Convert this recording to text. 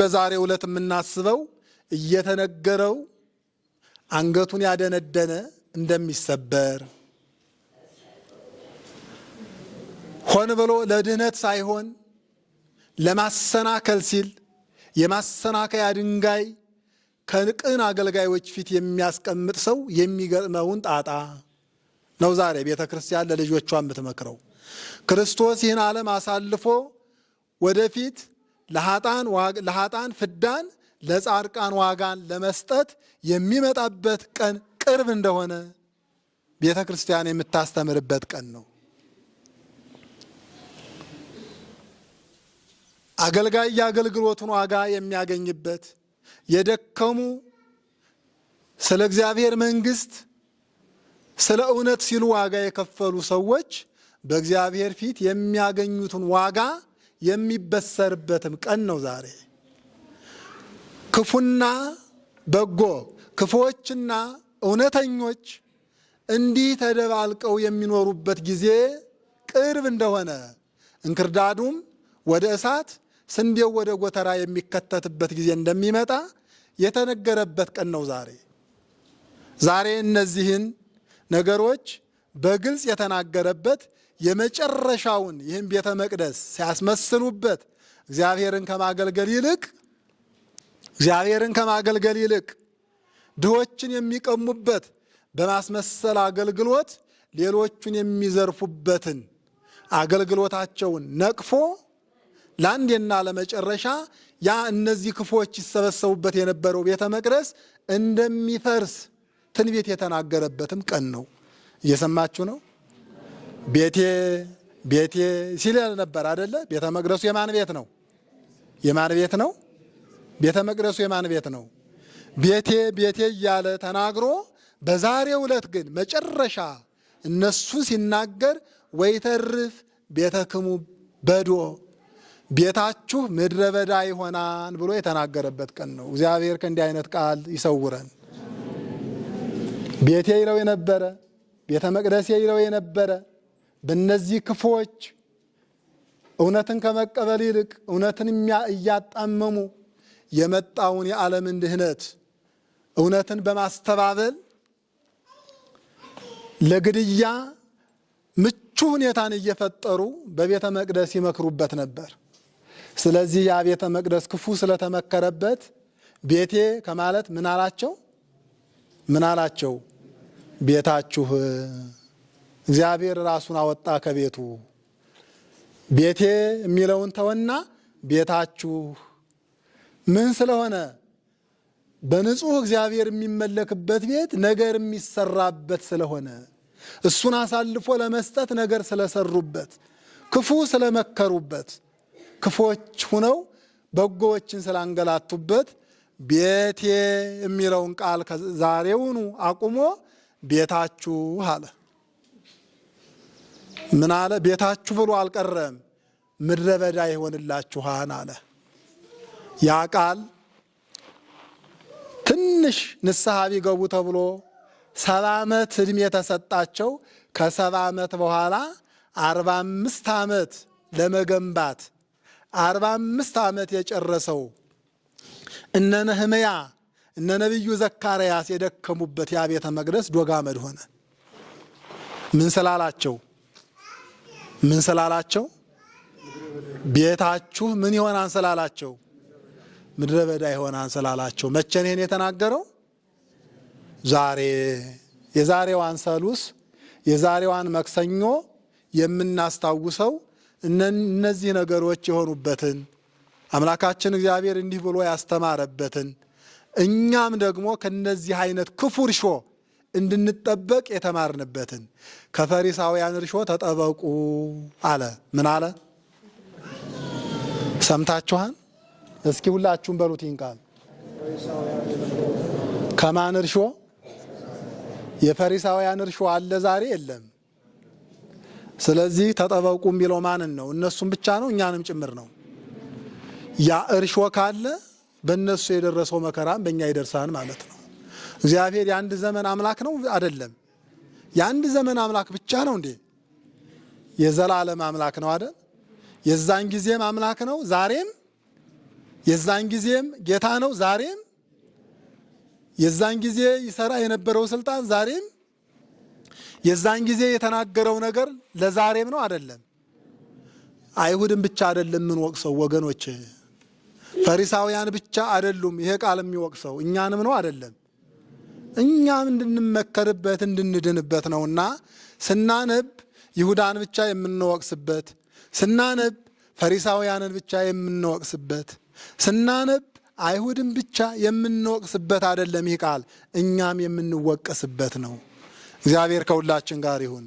በዛሬው ዕለት የምናስበው እየተነገረው አንገቱን ያደነደነ እንደሚሰበር ሆነ ብሎ ለድህነት ሳይሆን ለማሰናከል ሲል የማሰናከያ ድንጋይ ከቅን አገልጋዮች ፊት የሚያስቀምጥ ሰው የሚገጥመውን ጣጣ ነው ዛሬ ቤተክርስቲያን ለልጆቿ የምትመክረው። ክርስቶስ ይህን ዓለም አሳልፎ ወደፊት ለኃጥአን ፍዳን ለጻድቃን ዋጋን ለመስጠት የሚመጣበት ቀን ቅርብ እንደሆነ ቤተክርስቲያን የምታስተምርበት ቀን ነው። አገልጋይ የአገልግሎቱን ዋጋ የሚያገኝበት፣ የደከሙ ስለ እግዚአብሔር መንግሥት ስለ እውነት ሲሉ ዋጋ የከፈሉ ሰዎች በእግዚአብሔር ፊት የሚያገኙትን ዋጋ የሚበሰርበትም ቀን ነው ዛሬ። ክፉና በጎ፣ ክፉዎችና እውነተኞች እንዲህ ተደባልቀው የሚኖሩበት ጊዜ ቅርብ እንደሆነ፣ እንክርዳዱም ወደ እሳት ስንዴው ወደ ጎተራ የሚከተትበት ጊዜ እንደሚመጣ የተነገረበት ቀን ነው ዛሬ። ዛሬ እነዚህን ነገሮች በግልጽ የተናገረበት የመጨረሻውን ይህን ቤተ መቅደስ ሲያስመስሉበት እግዚአብሔርን ከማገልገል ይልቅ ድሆችን የሚቀሙበት በማስመሰል አገልግሎት ሌሎቹን የሚዘርፉበትን አገልግሎታቸውን ነቅፎ ለአንዴና ለመጨረሻ ያ እነዚህ ክፉዎች ይሰበሰቡበት የነበረው ቤተ መቅደስ እንደሚፈርስ ትንቢት የተናገረበትም ቀን ነው። እየሰማችሁ ነው? ቤቴ ቤቴ ሲል ነበር አይደለ? ቤተ መቅደሱ የማን ቤት ነው? የማን ቤት ነው? ቤተ መቅደሱ የማን ቤት ነው? ቤቴ ቤቴ እያለ ተናግሮ በዛሬው ዕለት ግን መጨረሻ እነሱ ሲናገር ወይተርፍ ቤተክሙ በዶ፣ ቤታችሁ ምድረ በዳ ይሆናል ብሎ የተናገረበት ቀን ነው። እግዚአብሔር ከእንዲህ አይነት ቃል ይሰውረን። ቤቴ ይለው የነበረ ቤተ መቅደሴ ይለው የነበረ በእነዚህ ክፉዎች እውነትን ከመቀበል ይልቅ እውነትን እያጣመሙ የመጣውን የዓለምን ድህነት እውነትን በማስተባበል ለግድያ ምቹ ሁኔታን እየፈጠሩ በቤተ መቅደስ ይመክሩበት ነበር። ስለዚህ ያ ቤተ መቅደስ ክፉ ስለተመከረበት ቤቴ ከማለት ምን አላቸው? ምን አላቸው? ቤታችሁ። እግዚአብሔር ራሱን አወጣ ከቤቱ። ቤቴ የሚለውን ተወና ቤታችሁ ምን ስለሆነ? በንጹህ እግዚአብሔር የሚመለክበት ቤት ነገር የሚሰራበት ስለሆነ፣ እሱን አሳልፎ ለመስጠት ነገር ስለሰሩበት፣ ክፉ ስለመከሩበት፣ ክፎች ሁነው በጎዎችን ስላንገላቱበት ቤቴ የሚለውን ቃል ዛሬውኑ አቁሞ ቤታችሁ አለ። ምን አለ? ቤታችሁ ብሎ አልቀረም፣ ምድረ በዳ ይሆንላችኋል አለ። ያ ቃል ትንሽ ንስሐ ቢገቡ ተብሎ 70 ዓመት ዕድሜ የተሰጣቸው ከ70 ዓመት በኋላ 45 ዓመት ለመገንባት 45 ዓመት የጨረሰው እነ ነህምያ እነ ነቢዩ ዘካርያስ የደከሙበት ያ ቤተ መቅደስ ዶግ አመድ ሆነ። ምን ስላላቸው? ምን ስላላቸው? ቤታችሁ ምን ይሆናል ስላላቸው? ምድረ በዳ ይሆናል ስላላቸው። መቼ ነው ይሄን የተናገረው? ዛሬ። የዛሬዋን ሰሉስ የዛሬዋን መክሰኞ የምናስታውሰው እነዚህ ነገሮች የሆኑበትን አምላካችን እግዚአብሔር እንዲህ ብሎ ያስተማረበትን እኛም ደግሞ ከነዚህ አይነት ክፉ እርሾ እንድንጠበቅ የተማርንበትን ከፈሪሳውያን እርሾ ተጠበቁ አለ። ምን አለ? ሰምታችኋል? እስኪ ሁላችሁም በሉት ይህን ቃል። ከማን እርሾ? የፈሪሳውያን እርሾ አለ ዛሬ የለም። ስለዚህ ተጠበቁ የሚለው ማንን ነው? እነሱም ብቻ ነው? እኛንም ጭምር ነው? ያ እርሾ ካለ በእነሱ የደረሰው መከራም በእኛ ይደርሳል ማለት ነው። እግዚአብሔር የአንድ ዘመን አምላክ ነው አይደለም? የአንድ ዘመን አምላክ ብቻ ነው እንዴ? የዘላለም አምላክ ነው አይደል? የዛን ጊዜም አምላክ ነው፣ ዛሬም የዛን ጊዜም ጌታ ነው ዛሬም የዛን ጊዜ ይሰራ የነበረው ስልጣን ዛሬም የዛን ጊዜ የተናገረው ነገር ለዛሬም ነው አይደለም። አይሁድን ብቻ አይደለም ምን ወቅሰው ወገኖች፣ ፈሪሳውያን ብቻ አይደሉም ይሄ ቃል የሚወቅሰው እኛንም ነው አይደለም። እኛም እንድንመከርበት እንድንድንበት ነውና ስናነብ ይሁዳን ብቻ የምንወቅስበት፣ ስናነብ ፈሪሳውያንን ብቻ የምንወቅስበት፣ ስናነብ አይሁድን ብቻ የምንወቅስበት አይደለም። ይህ ቃል እኛም የምንወቀስበት ነው። እግዚአብሔር ከሁላችን ጋር ይሁን።